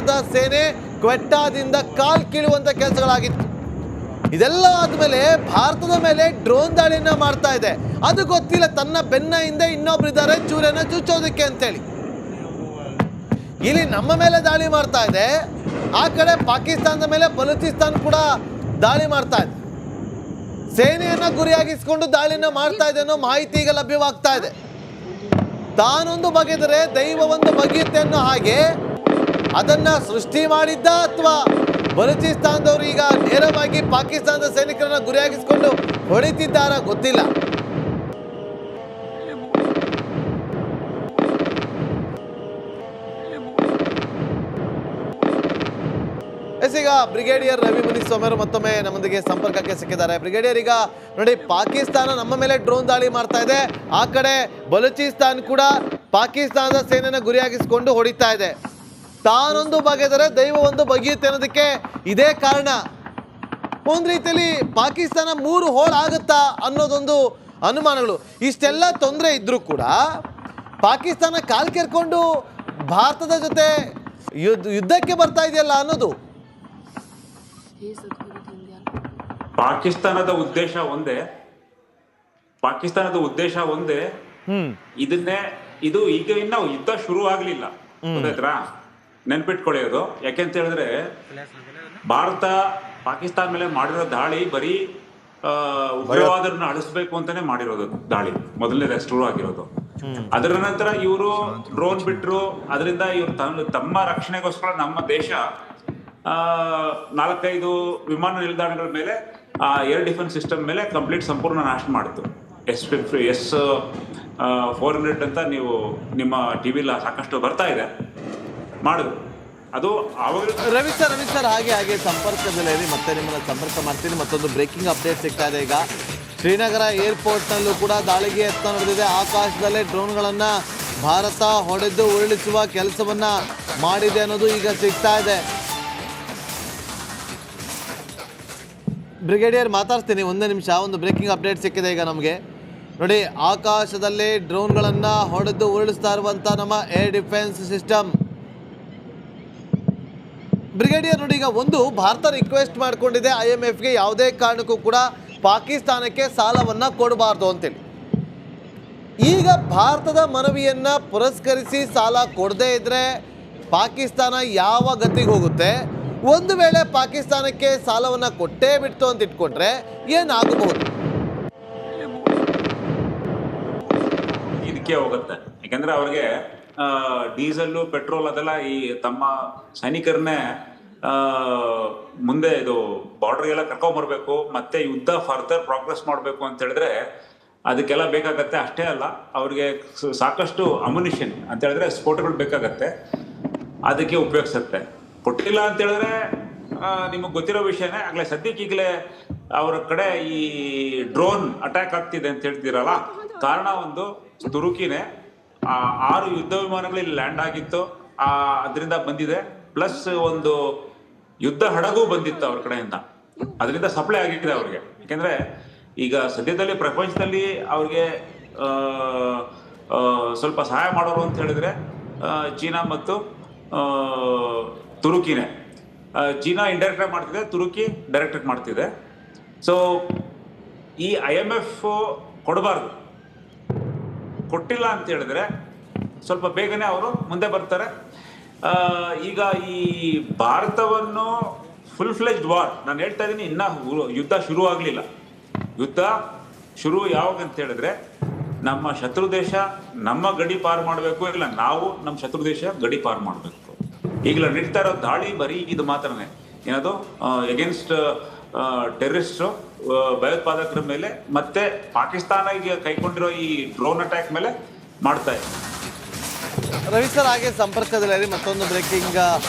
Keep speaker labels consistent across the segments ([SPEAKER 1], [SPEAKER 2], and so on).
[SPEAKER 1] ಪಾಕಿಸ್ತಾನದ ಸೇನೆ ಕ್ವೆಟ್ಟಾದಿಂದ ಕಾಲ್ ಕೀಳುವಂತ ಕೆಲಸಗಳಾಗಿತ್ತು. ಇದೆಲ್ಲ ಆದ್ಮೇಲೆ ಭಾರತದ ಮೇಲೆ ಡ್ರೋನ್ ದಾಳಿಯನ್ನ ಮಾಡ್ತಾ ಇದೆ. ಅದು ಗೊತ್ತಿಲ್ಲ ತನ್ನ ಬೆನ್ನ ಹಿಂದೆ ಇನ್ನೊಬ್ರಿದ್ದಾರೆ ಚೂರನ್ನ ಚುಚ್ಚೋದಕ್ಕೆ ಅಂತೇಳಿ. ಇಲ್ಲಿ ನಮ್ಮ ಮೇಲೆ ದಾಳಿ ಮಾಡ್ತಾ ಇದೆ, ಆ ಕಡೆ ಪಾಕಿಸ್ತಾನದ ಮೇಲೆ ಬಲೂಚಿಸ್ತಾನ್ ಕೂಡ ದಾಳಿ ಮಾಡ್ತಾ ಇದೆ. ಸೇನೆಯನ್ನ ಗುರಿಯಾಗಿಸಿಕೊಂಡು ದಾಳಿನ ಮಾಡ್ತಾ ಇದೆ ಅನ್ನೋ ಮಾಹಿತಿ ಈಗ ಲಭ್ಯವಾಗ್ತಾ ಇದೆ. ತಾನೊಂದು ಬಗೆದರೆ ದೈವ ಒಂದು ಬಗೆಯುತ್ತೆ ಅನ್ನೋ ಹಾಗೆ ಅದನ್ನ ಸೃಷ್ಟಿ ಮಾಡಿದ್ದ ಅಥವಾ ಬಲೂಚಿಸ್ತಾನದವರು ಈಗ ನೇರವಾಗಿ ಪಾಕಿಸ್ತಾನದ ಸೈನಿಕರನ್ನ ಗುರಿಯಾಗಿಸಿಕೊಂಡು ಹೊಡಿತಿದ್ದಾರ ಗೊತ್ತಿಲ್ಲ. ಈಗ ಬ್ರಿಗೇಡಿಯರ್ ರವಿ ಮುನಿಸ್ವಾಮಿ ಅವರು ಮತ್ತೊಮ್ಮೆ ನಮ್ಮೊಂದಿಗೆ ಸಂಪರ್ಕಕ್ಕೆ ಸಿಕ್ಕಿದ್ದಾರೆ. ಬ್ರಿಗೇಡಿಯರ್, ಈಗ ನೋಡಿ, ಪಾಕಿಸ್ತಾನ ನಮ್ಮ ಮೇಲೆ ಡ್ರೋನ್ ದಾಳಿ ಮಾಡ್ತಾ ಇದೆ, ಆ ಕಡೆ ಬಲೂಚಿಸ್ತಾನ್ ಕೂಡ ಪಾಕಿಸ್ತಾನದ ಸೇನೆನ ಗುರಿಯಾಗಿಸಿಕೊಂಡು ಹೊಡಿತಾ ಇದೆ. ತಾನೊಂದು ಬಗೆದರೆ ದೈವ ಒಂದು ಬಗೆಯುತ್ತೆ ಅನ್ನೋದಕ್ಕೆ ಇದೇ ಕಾರಣ. ಒಂದು ರೀತಿಯಲ್ಲಿ ಪಾಕಿಸ್ತಾನ 3 ಹೋಳು ಆಗುತ್ತಾ ಅನ್ನೋದೊಂದು ಅನುಮಾನಗಳು. ಇಷ್ಟೆಲ್ಲ ತೊಂದರೆ ಇದ್ರೂ ಕೂಡ ಪಾಕಿಸ್ತಾನ ಕಾಲ್ ಕೆರ್ಕೊಂಡು ಭಾರತದ ಜೊತೆ ಯುದ್ಧಕ್ಕೆ ಬರ್ತಾ ಇದೆಯಲ್ಲ ಅನ್ನೋದು.
[SPEAKER 2] ಪಾಕಿಸ್ತಾನದ ಉದ್ದೇಶ ಒಂದೇ. ಇದು ಈಗ ಇನ್ನ ಯುದ್ಧ ಶುರು ಆಗ್ಲಿಲ್ಲ, ಗೊತ್ತಾಯ್ತಾ? ನೆನ್ಪಿಟ್ಕೊಳ್ಳಿ ಅದು. ಯಾಕೆಂತ ಹೇಳಿದ್ರೆ ಭಾರತ ಪಾಕಿಸ್ತಾನ ಮೇಲೆ ಮಾಡಿರೋ ದಾಳಿ ಬರೀ ಉಗ್ರವಾದರನ್ನ ಅಳಿಸ್ಬೇಕು ಅಂತಾನೆ ಮಾಡಿರೋದು ದಾಳಿ, ಮೊದಲನೇ ಶುರು ಆಗಿರೋದು. ಅದರ ನಂತರ ಇವರು ಡ್ರೋನ್ ಬಿಟ್ರು. ಅದರಿಂದ ಇವರು ತಮ್ಮ ರಕ್ಷಣೆಗೋಸ್ಕರ ನಮ್ಮ ದೇಶ 4-5 ವಿಮಾನ ನಿಲ್ದಾಣಗಳ ಮೇಲೆ ಏರ್ ಡಿಫೆನ್ಸ್ ಸಿಸ್ಟಮ್ ಮೇಲೆ ಕಂಪ್ಲೀಟ್ ಸಂಪೂರ್ಣ ನಾಶ ಮಾಡಿತು. S-400 ಅಂತ ನೀವು ನಿಮ್ಮ ಟಿವಿಲಿ ಸಾಕಷ್ಟು ಬರ್ತಾ ಇದೆ ಮಾಡುದು. ಅದು
[SPEAKER 1] ರವಿ ಸರ್ ಹಾಗೆ ಸಂಪರ್ಕದಲ್ಲಿ ಮತ್ತೆ ನಿಮ್ಮನ್ನ ಸಂಪರ್ಕ ಮಾಡ್ತೀನಿ. ಮತ್ತೊಂದು ಬ್ರೇಕಿಂಗ್ ಅಪ್ಡೇಟ್ ಸಿಗ್ತಾ ಇದೆ. ಈಗ ಶ್ರೀನಗರ ಏರ್ಪೋರ್ಟ್ನಲ್ಲೂ ಕೂಡ ದಾಳಿಗೆ ಯತ್ನ ನಡೆದಿದೆ. ಆಕಾಶದಲ್ಲೇ ಡ್ರೋನ್ಗಳನ್ನ ಭಾರತ ಹೊಡೆದು ಉರುಳಿಸುವ ಕೆಲಸವನ್ನ ಮಾಡಿದೆ ಅನ್ನೋದು ಈಗ ಸಿಗ್ತಾ ಇದೆ. ಬ್ರಿಗೇಡಿಯರ್ ಮಾತಾಡ್ತೀನಿ, ಒಂದೇ ನಿಮಿಷ. ಒಂದು ಬ್ರೇಕಿಂಗ್ ಅಪ್ಡೇಟ್ ಸಿಕ್ಕಿದೆ ಈಗ ನಮಗೆ. ನೋಡಿ, ಆಕಾಶದಲ್ಲಿ ಡ್ರೋನ್ಗಳನ್ನು ಹೊಡೆದು ಉರುಳಿಸ್ತಾ ಇರುವಂಥ ನಮ್ಮ ಏರ್ ಡಿಫೆನ್ಸ್ ಸಿಸ್ಟಮ್. ಬ್ರಿಗೇಡಿಯರ್, ನೋಡಿ, ಈಗ ಒಂದು ಭಾರತ ರಿಕ್ವೆಸ್ಟ್ ಮಾಡಿಕೊಂಡಿದೆ IMFಗೆ ಯಾವುದೇ ಕಾರಣಕ್ಕೂ ಕೂಡ ಪಾಕಿಸ್ತಾನಕ್ಕೆ ಸಾಲವನ್ನು ಕೊಡಬಾರ್ದು ಅಂತೇಳಿ. ಈಗ ಭಾರತದ ಮನವಿಯನ್ನು ಪುರಸ್ಕರಿಸಿ ಸಾಲ ಕೊಡದೇ ಇದ್ದರೆ ಪಾಕಿಸ್ತಾನ ಯಾವ ಗತಿಗೆ ಹೋಗುತ್ತೆ? ಒಂದು ವೇಳೆ ಪಾಕಿಸ್ತಾನಕ್ಕೆ ಸಾಲವನ್ನು ಕೊಟ್ಟೇ ಬಿಡ್ತು ಅಂತ ಇಟ್ಕೊಂಡ್ರೆ ಏನಾಗಬಹುದು?
[SPEAKER 2] ಇದಕ್ಕೆ ಹೋಗುತ್ತೆ. ಯಾಕಂದ್ರೆ ಅವ್ರಿಗೆ ಡೀಸೆಲ್ ಪೆಟ್ರೋಲ್ ಅದೆಲ್ಲ ಈ ತಮ್ಮ ಸೈನಿಕರನ್ನೇ ಮುಂದೆ ಇದು ಬಾರ್ಡರ್ಗೆಲ್ಲ ಕರ್ಕೊಂಡ್ಬರ್ಬೇಕು, ಮತ್ತೆ ಯುದ್ಧ ಫರ್ದರ್ ಪ್ರೋಗ್ರೆಸ್ ಮಾಡಬೇಕು ಅಂತ ಹೇಳಿದ್ರೆ ಅದಕ್ಕೆಲ್ಲ ಬೇಕಾಗತ್ತೆ. ಅಷ್ಟೇ ಅಲ್ಲ, ಅವ್ರಿಗೆ ಸಾಕಷ್ಟು ಅಮ್ಯುನಿಷನ್ ಅಂತ ಹೇಳಿದ್ರೆ ಸ್ಫೋಟಗಳು ಬೇಕಾಗತ್ತೆ, ಅದಕ್ಕೆ ಉಪಯೋಗಿಸುತ್ತೆ. ಕೊಟ್ಟಿಲ್ಲ ಅಂತ ಹೇಳಿದ್ರೆ ನಿಮಗೆ ಗೊತ್ತಿರೋ ವಿಷಯನೇ. ಆಗ್ಲೇ ಸದ್ಯಕ್ಕೀಗಲೇ ಅವ್ರ ಕಡೆ ಈ ಡ್ರೋನ್ ಅಟ್ಯಾಕ್ ಆಗ್ತಿದೆ ಅಂತ ಹೇಳ್ತಿರಲ್ಲ, ಕಾರಣ ಒಂದು ತುರುಕಿನೇ 6 ಯುದ್ಧ ವಿಮಾನಗಳು ಇಲ್ಲಿ ಲ್ಯಾಂಡ್ ಆಗಿತ್ತು, ಅದರಿಂದ ಬಂದಿದೆ. ಪ್ಲಸ್ ಒಂದು ಯುದ್ಧ ಹಡಗು ಬಂದಿತ್ತು ಅವ್ರ ಕಡೆಯಿಂದ, ಅದರಿಂದ ಸಪ್ಲೈ ಆಗಿದೆ ಅವ್ರಿಗೆ. ಯಾಕೆಂದ್ರೆ ಈಗ ಸದ್ಯದಲ್ಲಿ ಪ್ರಪಂಚದಲ್ಲಿ ಅವ್ರಿಗೆ ಸ್ವಲ್ಪ ಸಹಾಯ ಮಾಡೋರು ಅಂತ ಹೇಳಿದ್ರೆ ಚೀನಾ ಮತ್ತು ತುರುಕಿನೇ. ಚೀನಾ ಇಂಡೈರೆಕ್ಟ್ ಆಗಿ ಮಾಡ್ತಿದೆ, ತುರುಕಿ ಡೈರೆಕ್ಟ್ ಆಗಿ ಮಾಡ್ತಿದೆ. ಸೊ ಈ IMF ಕೊಡಬಾರ್ದು. ಕೊಟ್ಟಿಲ್ಲ ಅಂತ ಹೇಳಿದ್ರೆ ಸ್ವಲ್ಪ ಬೇಗನೆ ಅವರು ಮುಂದೆ ಬರ್ತಾರೆ. ಈಗ ಈ ಭಾರತವನ್ನು ಫುಲ್ ಫ್ಲೆಜ್ಡ್ ವಾರ್, ನಾನು ಹೇಳ್ತಾ ಇದ್ದೀನಿ, ಇನ್ನ ಯುದ್ಧ ಶುರು ಆಗಲಿಲ್ಲ. ಯುದ್ಧ ಶುರು ಯಾವಾಗ ಅಂತ ಹೇಳಿದ್ರೆ ನಮ್ಮ ಶತ್ರು ದೇಶ ನಮ್ಮ ಗಡಿ ಪಾರು ಮಾಡಬೇಕು, ಇಲ್ಲ ನಾವು ನಮ್ಮ ಶತ್ರು ದೇಶ ಗಡಿ ಪಾರು ಮಾಡಬೇಕು. ಈಗಲ ನಡೀತಾ ಇರೋ ದಾಳಿ ಬರೀ ಇದು ಮಾತ್ರನೇ, ಏನದು ಎಗೇನ್ಸ್ಟ್ ಟೆರರಿಸ್ಟ್ ಭಯೋತ್ಪಾದಕರ ಮೇಲೆ ಮತ್ತೆ ಪಾಕಿಸ್ತಾನ ಈಗ ಕೈಗೊಂಡಿರೋ ಈ ಡ್ರೋನ್ ಅಟ್ಯಾಕ್ ಮೇಲೆ ಮಾಡ್ತಾ ಇದೆ.
[SPEAKER 1] ರವಿ ಸರ್, ಹಾಗೆ ಸಂಪರ್ಕದಲ್ಲಿ ಮತ್ತೊಂದು ಬ್ರೇಕಿಂಗ್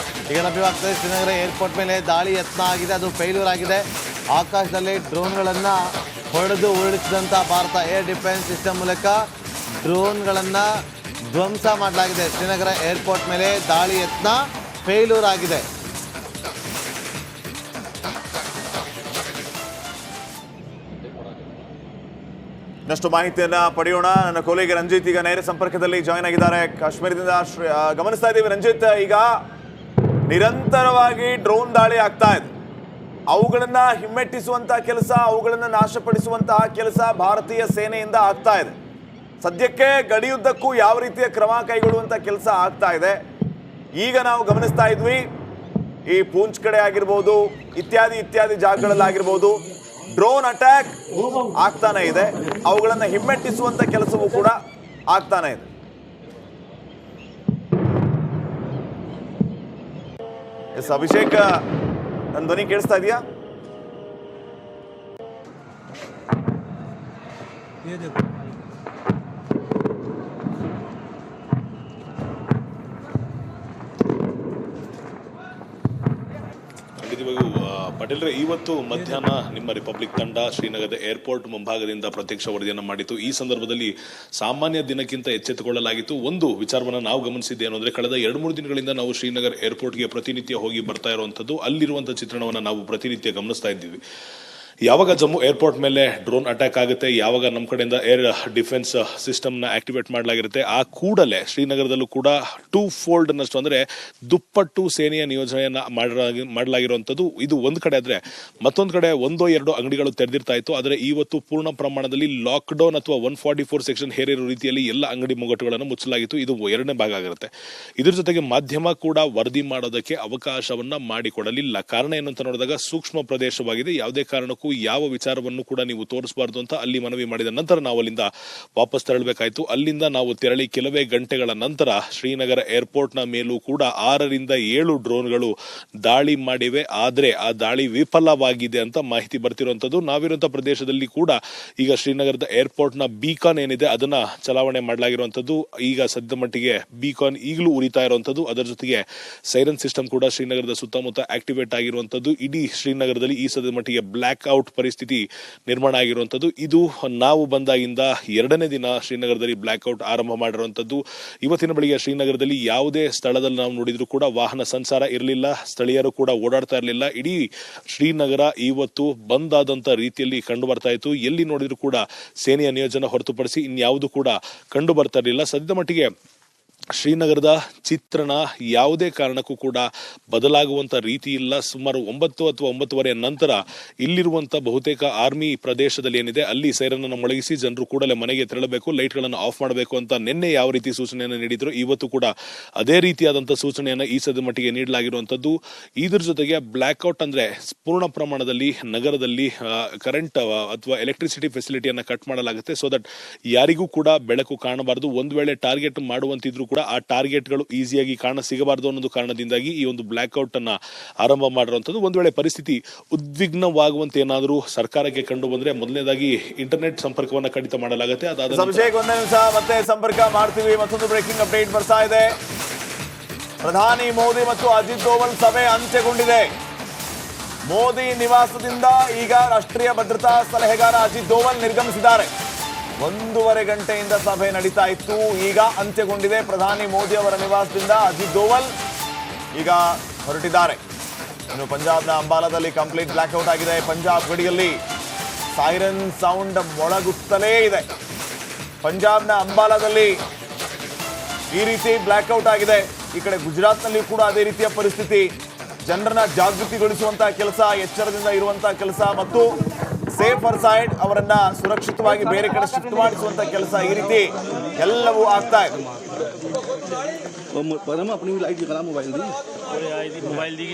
[SPEAKER 1] ಈಗ ಲಭ್ಯವಾಗ್ತದೆ. ಶ್ರೀನಗರ ಏರ್ಪೋರ್ಟ್ ಮೇಲೆ ದಾಳಿ ಯತ್ನ ಆಗಿದೆ, ಅದು ಫೇಲ್ಯೂರ್ ಆಗಿದೆ. ಆಕಾಶದಲ್ಲಿ ಡ್ರೋನ್ಗಳನ್ನು ಹೊಡೆದು ಉರುಳಿಸಿದಂಥ ಭಾರತ ಏರ್ ಡಿಫೆನ್ಸ್ ಸಿಸ್ಟಮ್ ಮೂಲಕ ಡ್ರೋನ್ಗಳನ್ನು ಧ್ವಂಸ ಮಾಡಲಾಗಿದೆ. ಶ್ರೀನಗರ ಏರ್ಪೋರ್ಟ್ ಮೇಲೆ ದಾಳಿ ಯತ್ನ ಫೇಲ್ಯೂರ್ ಆಗಿದೆ.
[SPEAKER 3] ಇನ್ನಷ್ಟು ಮಾಹಿತಿಯನ್ನ ಪಡೆಯೋಣ. ನನ್ನ ಕೊಲೆಗೆ ರಂಜಿತ್ ಈಗ ನೇರ ಸಂಪರ್ಕದಲ್ಲಿ ಜಾಯ್ನ್ ಆಗಿದ್ದಾರೆ ಕಾಶ್ಮೀರದಿಂದ. ಗಮನಿಸ್ತಾ ಇದ್ದೀವಿ ರಂಜಿತ್, ಈಗ ನಿರಂತರವಾಗಿ ಡ್ರೋನ್ ದಾಳಿ ಆಗ್ತಾ ಇದೆ. ಅವುಗಳನ್ನ ಹಿಮ್ಮೆಟ್ಟಿಸುವಂತಹ ಕೆಲಸ, ಅವುಗಳನ್ನ ನಾಶಪಡಿಸುವಂತಹ ಕೆಲಸ ಭಾರತೀಯ ಸೇನೆಯಿಂದ ಆಗ್ತಾ ಇದೆ. ಸದ್ಯಕ್ಕೆ ಗಡಿಯುದ್ದಕ್ಕೂ ಯಾವ ರೀತಿಯ ಕ್ರಮ ಕೈಗೊಳ್ಳುವಂತ ಕೆಲಸ ಆಗ್ತಾ ಇದೆ. ಈಗ ನಾವು ಗಮನಿಸ್ತಾ ಇದ್ವಿ, ಈ ಪೂಂಚ್ ಕಡೆ ಆಗಿರ್ಬೋದು, ಇತ್ಯಾದಿ ಜಾಗಗಳಲ್ಲಾಗಿರ್ಬೋದು ಡ್ರೋನ್ ಅಟ್ಯಾಕ್ ಆಗ್ತಾನೆ ಇದೆ. ಅವುಗಳನ್ನ ಹಿಮ್ಮೆಟ್ಟಿಸುವಂತ ಕೆಲಸವೂ ಕೂಡ ಆಗ್ತಾನೆ ಇದೆ. ಎಸ್ ಅಭಿಷೇಕ್, ನನ್ನ ಧ್ವನಿ ಕೇಳಿಸ್ತಾ ಇದೆಯಾ?
[SPEAKER 4] ಖಂಡಿತವಾಗಿಯೂ ಪಟೇಲ್ರೆ, ಇವತ್ತು ಮಧ್ಯಾಹ್ನ ನಿಮ್ಮ ರಿಪಬ್ಲಿಕ್ ತಂಡ ಶ್ರೀನಗರದ ಏರ್ಪೋರ್ಟ್ ಮುಂಭಾಗದಿಂದ ಪ್ರತ್ಯಕ್ಷ ವರದಿಯನ್ನು ಮಾಡಿತು. ಈ ಸಂದರ್ಭದಲ್ಲಿ ಸಾಮಾನ್ಯ ದಿನಕ್ಕಿಂತ ಎಚ್ಚೆತ್ತುಕೊಳ್ಳಲಾಗಿತ್ತು. ಒಂದು ವಿಚಾರವನ್ನು ನಾವು ಗಮನಿಸಿದ್ದೇನು ಅಂದರೆ, ಕಳೆದ 2-3 ದಿನಗಳಿಂದ ನಾವು ಶ್ರೀನಗರ್ ಏರ್ಪೋರ್ಟ್ಗೆ ಪ್ರತಿನಿತ್ಯ ಹೋಗಿ ಬರ್ತಾ ಇರುವಂಥದ್ದು, ಅಲ್ಲಿರುವಂಥ ಚಿತ್ರಣವನ್ನು ನಾವು ಪ್ರತಿನಿತ್ಯ ಗಮನಿಸ್ತಾ ಇದ್ದೀವಿ. ಯಾವಾಗ ಜಮ್ಮು ಏರ್ಪೋರ್ಟ್ ಮೇಲೆ ಡ್ರೋನ್ ಅಟ್ಯಾಕ್ ಆಗುತ್ತೆ, ಯಾವಾಗ ನಮ್ಮ ಕಡೆಯಿಂದ ಏರ್ ಡಿಫೆನ್ಸ್ ಸಿಸ್ಟಮ್ನ ಆಕ್ಟಿವೇಟ್ ಮಾಡಲಾಗಿರುತ್ತೆ, ಆ ಕೂಡಲೇ ಶ್ರೀನಗರದಲ್ಲೂ ಕೂಡ 2-fold ಅಂದರೆ ದುಪ್ಪಟ್ಟು ಸೇನೆಯ ನಿಯೋಜನೆಯನ್ನು ಮಾಡಲಾಗಿರುವಂಥದ್ದು. ಇದು ಒಂದು ಕಡೆ ಆದರೆ, ಮತ್ತೊಂದು ಕಡೆ 1-2 ಅಂಗಡಿಗಳು ತೆರೆದಿರ್ತಾ ಇತ್ತು. ಆದರೆ ಇವತ್ತು ಪೂರ್ಣ ಪ್ರಮಾಣದಲ್ಲಿ ಲಾಕ್ಡೌನ್ ಅಥವಾ 144 ಸೆಕ್ಷನ್ ಹೇರಿರೋ ರೀತಿಯಲ್ಲಿ ಎಲ್ಲ ಅಂಗಡಿ ಮುಂಗಟ್ಟುಗಳನ್ನು ಮುಚ್ಚಲಾಗಿತ್ತು. ಇದು 2ನೇ ಭಾಗ ಆಗಿರುತ್ತೆ. ಇದ್ರ ಜೊತೆಗೆ ಮಾಧ್ಯಮ ಕೂಡ ವರದಿ ಮಾಡೋದಕ್ಕೆ ಅವಕಾಶವನ್ನ ಮಾಡಿಕೊಡಲಿಲ್ಲ. ಕಾರಣ ಏನು ಅಂತ ನೋಡಿದಾಗ, ಸೂಕ್ಷ್ಮ ಪ್ರದೇಶವಾಗಿದೆ, ಯಾವುದೇ ಕಾರಣಕ್ಕೂ ಯಾವ ವಿಚಾರವನ್ನು ಕೂಡ ನೀವು ತೋರಿಸಬಾರ್ದು ಅಂತ ಅಲ್ಲಿ ಮನವಿ ಮಾಡಿದ ನಂತರ ನಾವು ಅಲ್ಲಿಂದ ವಾಪಸ್ ತೆರಳಬೇಕಾಯಿತು. ಅಲ್ಲಿಂದ ನಾವು ತೆರಳಿ ಕೆಲವೇ ಗಂಟೆಗಳ ನಂತರ ಶ್ರೀನಗರ ಏರ್ಪೋರ್ಟ್ನ ಮೇಲೂ ಕೂಡ 6-7 ಡ್ರೋನ್ಗಳು ದಾಳಿ ಮಾಡಿವೆ. ಆದರೆ ಆ ದಾಳಿ ವಿಫಲವಾಗಿದೆ ಅಂತ ಮಾಹಿತಿ ಬರ್ತಿರುವಂಥದ್ದು. ನಾವಿರುವಂಥ ಪ್ರದೇಶದಲ್ಲಿ ಕೂಡ ಈಗ ಶ್ರೀನಗರದ ಏರ್ಪೋರ್ಟ್ನ ಬೀಕಾನ್ ಏನಿದೆ ಅದನ್ನ ಚಲಾವಣೆ ಮಾಡಲಾಗಿರುವಂಥದ್ದು. ಈಗ ಸದ್ಯ ಮಟ್ಟಿಗೆ ಬೀಕಾನ್ ಈಗಲೂ ಉರಿತಾ ಇರುವಂಥದ್ದು. ಅದರ ಜೊತೆಗೆ ಸೈರನ್ ಸಿಸ್ಟಮ್ ಕೂಡ ಶ್ರೀನಗರದ ಸುತ್ತಮುತ್ತ ಆಕ್ಟಿವೇಟ್ ಆಗಿರುವಂಥದ್ದು. ಇಡೀ ಶ್ರೀನಗರದಲ್ಲಿ ಈ ಸದ್ಯ ಮಟ್ಟಿಗೆ ಬ್ಲ್ಯಾಕ್ ಔಟ್ ಪರಿಸ್ಥಿತಿ ನಿರ್ಮಾಣ ಆಗಿರುವಂಥದ್ದು. ಇದು ನಾವು ಬಂದಾಗಿಂದ 2ನೇ ದಿನ ಶ್ರೀನಗರದಲ್ಲಿ ಬ್ಲ್ಯಾಕ್ ಔಟ್ ಆರಂಭ ಮಾಡಿರುವಂಥದ್ದು. ಇವತ್ತಿನ ಬೆಳಿಗ್ಗೆ ಶ್ರೀನಗರದಲ್ಲಿ ಯಾವುದೇ ಸ್ಥಳದಲ್ಲಿ ನಾವು ನೋಡಿದ್ರು ಕೂಡ ವಾಹನ ಸಂಚಾರ ಇರಲಿಲ್ಲ, ಸ್ಥಳೀಯರು ಕೂಡ ಓಡಾಡ್ತಾ ಇರಲಿಲ್ಲ. ಇಡೀ ಶ್ರೀನಗರ ಇವತ್ತು ಬಂದ್ ಆದಂತ ರೀತಿಯಲ್ಲಿ ಕಂಡು ಬರ್ತಾ ಇತ್ತು. ಎಲ್ಲಿ ನೋಡಿದ್ರು ಕೂಡ ಸೇನೆಯ ನಿಯೋಜನೆ ಹೊರತುಪಡಿಸಿ ಇನ್ಯಾವುದು ಕೂಡ ಕಂಡು ಬರ್ತಾ ಇರಲಿಲ್ಲ. ಸದ್ಯದ ಮಟ್ಟಿಗೆ ಶ್ರೀನಗರದ ಚಿತ್ರಣ ಯಾವುದೇ ಕಾರಣಕ್ಕೂ ಕೂಡ ಬದಲಾಗುವಂಥ ರೀತಿ ಇಲ್ಲ. ಸುಮಾರು 9 ಅಥವಾ 9:30 ನಂತರ ಇಲ್ಲಿರುವಂಥ ಬಹುತೇಕ ಆರ್ಮಿ ಪ್ರದೇಶದಲ್ಲಿ ಏನಿದೆ ಅಲ್ಲಿ ಸೈರನನ್ನು ಮೊಳಗಿಸಿ ಜನರು ಕೂಡಲೇ ಮನೆಗೆ ತೆರಳಬೇಕು, ಲೈಟ್ಗಳನ್ನು ಆಫ್ ಮಾಡಬೇಕು ಅಂತ ನಿನ್ನೆ ಯಾವ ರೀತಿ ಸೂಚನೆಯನ್ನು ನೀಡಿದ್ರು, ಇವತ್ತು ಕೂಡ ಅದೇ ರೀತಿಯಾದಂಥ ಸೂಚನೆಯನ್ನು ಈ ಸದ್ಯ ಮಟ್ಟಿಗೆ ನೀಡಲಾಗಿರುವಂಥದ್ದು. ಇದ್ರ ಜೊತೆಗೆ ಬ್ಲ್ಯಾಕ್ಔಟ್ ಅಂದರೆ ಪೂರ್ಣ ಪ್ರಮಾಣದಲ್ಲಿ ನಗರದಲ್ಲಿ ಕರೆಂಟ್ ಅಥವಾ ಎಲೆಕ್ಟ್ರಿಸಿಟಿ ಫೆಸಿಲಿಟಿಯನ್ನು ಕಟ್ ಮಾಡಲಾಗುತ್ತೆ. ಸೊ ದಟ್ ಯಾರಿಗೂ ಕೂಡ ಬೆಳಕು ಕಾಣಬಾರದು. ಒಂದು ವೇಳೆ ಟಾರ್ಗೆಟ್ ಮಾಡುವಂತಿದ್ರು ಕೂಡ ಆ ಟಾರ್ಗೆಟ್ಗಳು ಈಸಿಯಾಗಿ ಕಾಣ ಸಿಗಬಾರದು ಅನ್ನೋದು ಕಾರಣದಿಂದಾಗಿ ಈ ಒಂದು ಬ್ಲ್ಯಾಕ್ಔಟ್ ಅನ್ನ ಆರಂಭ ಮಾಡಿರುವಂಥದ್ದು. ಒಂದು ವೇಳೆ ಪರಿಸ್ಥಿತಿ ಉದ್ವಿಗ್ನವಾಗುವಂತೆ ಏನಾದರೂ ಸರ್ಕಾರಕ್ಕೆ ಕಂಡು ಬಂದ್ರೆ ಮೊದಲನೇದಾಗಿ ಇಂಟರ್ನೆಟ್ ಸಂಪರ್ಕವನ್ನು ಕಡಿತ ಮಾಡಲಾಗುತ್ತೆ. ಅದಾದ
[SPEAKER 3] ಅಭಿಷೇಕ್, ಒಂದೇ ನಿಮಿಷ ಮತ್ತೆ ಸಂಪರ್ಕ ಮಾಡ್ತೀವಿ. ಮತ್ತೊಂದು ಬ್ರೇಕಿಂಗ್ ಅಪ್ಡೇಟ್ ಬರ್ತಾ ಇದೆ. ಪ್ರಧಾನಿ ಮೋದಿ ಮತ್ತು ಅಜಿತ್ ದೋವಲ್ ಸಭೆ ಅಂತ್ಯಗೊಂಡಿದೆ. ಮೋದಿ ನಿವಾಸದಿಂದ ಈಗ ರಾಷ್ಟ್ರೀಯ ಭದ್ರತಾ ಸಲಹೆಗಾರ ಅಜಿತ್ ದೋವಲ್ ನಿರ್ಗಮಿಸಿದ್ದಾರೆ. 1.5 ಗಂಟೆಯಿಂದ ಸಭೆ ನಡೀತಾ ಇತ್ತು, ಈಗ ಅಂತ್ಯಗೊಂಡಿದೆ. ಪ್ರಧಾನಿ ಮೋದಿ ಅವರ ನಿವಾಸದಿಂದ ಅಜಿತ್ ದೋವಲ್ ಈಗ ಹೊರಟಿದ್ದಾರೆ. ಇನ್ನು ಪಂಜಾಬ್ನ ಅಂಬಾಲಾದಲ್ಲಿ ಕಂಪ್ಲೀಟ್ ಬ್ಲ್ಯಾಕ್ಔಟ್ ಆಗಿದೆ. ಪಂಜಾಬ್ ಗಡಿಯಲ್ಲಿ ಸೈರನ್ ಸೌಂಡ್ ಮೊಳಗುತ್ತಲೇ ಇದೆ. ಪಂಜಾಬ್ನ ಅಂಬಾಲಾದಲ್ಲಿ ಈ ರೀತಿ ಬ್ಲ್ಯಾಕ್ಔಟ್ ಆಗಿದೆ. ಈ ಕಡೆ ಗುಜರಾತ್ನಲ್ಲಿ ಕೂಡ ಅದೇ ರೀತಿಯ ಪರಿಸ್ಥಿತಿ. ಜನರನ್ನ ಜಾಗೃತಿಗೊಳಿಸುವಂತಹ ಕೆಲಸ, ಎಚ್ಚರದಿಂದ ಇರುವಂತಹ ಕೆಲಸ ಮತ್ತು ಸೇಫರ್ ಸೈಡ್ ಅವರನ್ನ ಸುರಕ್ಷಿತವಾಗಿ ಬೇರೆ ಕಡೆ ಶಿಫ್ಟ್ ಮಾಡಿಸುವಂತ ಕೆಲಸ, ಈ ರೀತಿ ಎಲ್ಲವೂ ಆಗ್ತಾ ಇದೆ.
[SPEAKER 5] मोबाइल दी